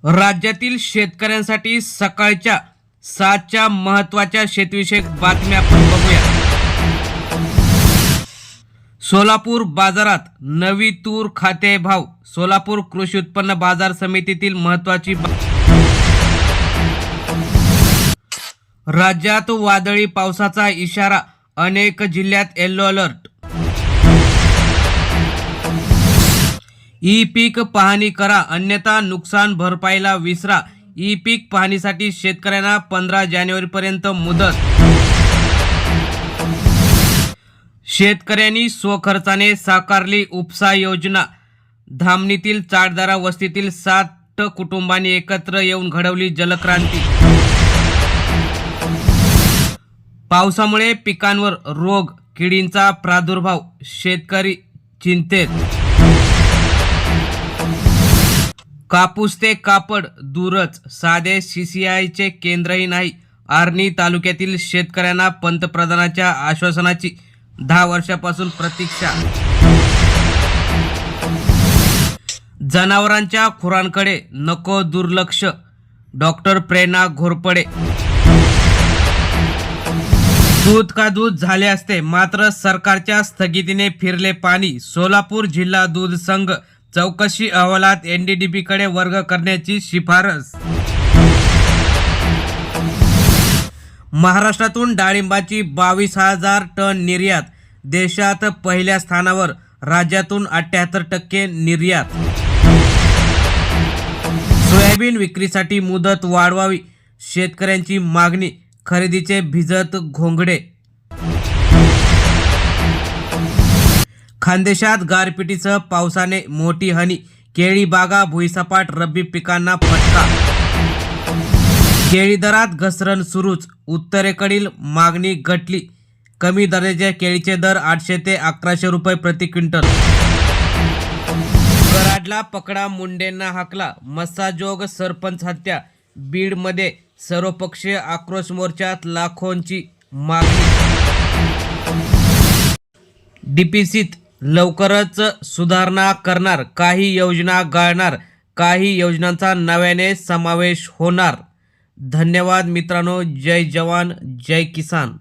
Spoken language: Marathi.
राज्यातील शेतकऱ्यांसाठी सकाळच्या 7च्या महत्त्वाच्या शेतविषयक बातम्या आपण बघूया। सोलापूर बाजारात नवी तूर खाते भाव। सोलापूर कृषी उत्पन्न बाजार समितीतील महत्त्वाची राज्यात वादळी पावसाचा इशारा, अनेक जिल्ह्यात येलो अलर्ट। ई पीक पाहणी करा, अन्यथा नुकसान भरपाईला विसरा। ई पीक पाहणीसाठी शेतकऱ्यांना 15 जानेवारीपर्यंत मुदत। शेतकऱ्यांनी स्वखर्चाने साकारली उपसा योजना। धामणीतील चाटदारा वस्तीतील 60 कुटुंबांनी एकत्र येऊन घडवली जलक्रांती। पावसामुळे पिकांवर रोग किडींचा प्रादुर्भाव, शेतकरी चिंतेत। कापूस ते कापड दूरच, साधे CCIचे केंद्रही नाही। आर्णी तालुक्यातील शेतकऱ्यांना पंतप्रधानांच्या आश्वासनाची 10 वर्षापासून प्रतीक्षा। जनावरांच्या खुरांकडे नको दुर्लक्ष, डॉक्टर प्रेरणा घोरपडे। दूध का दूध झाले असते, मात्र सरकारच्या स्थगितीने फिरले पाणी। सोलापूर जिल्हा दूध संघ चौकशी अहवालात NDDB कडे वर्ग करण्याची शिफारस। महाराष्ट्रातून डाळिंबाची 22,000 टन निर्यात, देशात पहिल्या स्थानावर। राज्यातून 78% निर्यात। सोयाबीन विक्रीसाठी मुदत वाढवावी, शेतकऱ्यांची मागणी। खरेदीचे भिजत घोंगडे। खानदेशात गारपिटीसह पावसाने मोठी हानी, केळी बागा भुईसपाट, रब्बी पिकांना फटका। केळी दरात घसरण सुरूच, उत्तरेकडील मागणी घटली। कमी दर्जाच्या केळीचे दर 800 ते 1100 रुपये प्रति क्विंटल। कराडला पकडा, मुंडेंना हाकला, मस्साजोग सरपंच हत्या। बीडमध्ये सर्वपक्षीय आक्रोश मोर्चात लाखोंची मागणी। DPCत लवकरच सुधारणा करणार, काही योजना गाळणार, काही योजनांचा नव्याने समावेश होणार। धन्यवाद मित्रांनो, जय जवान जय किसान।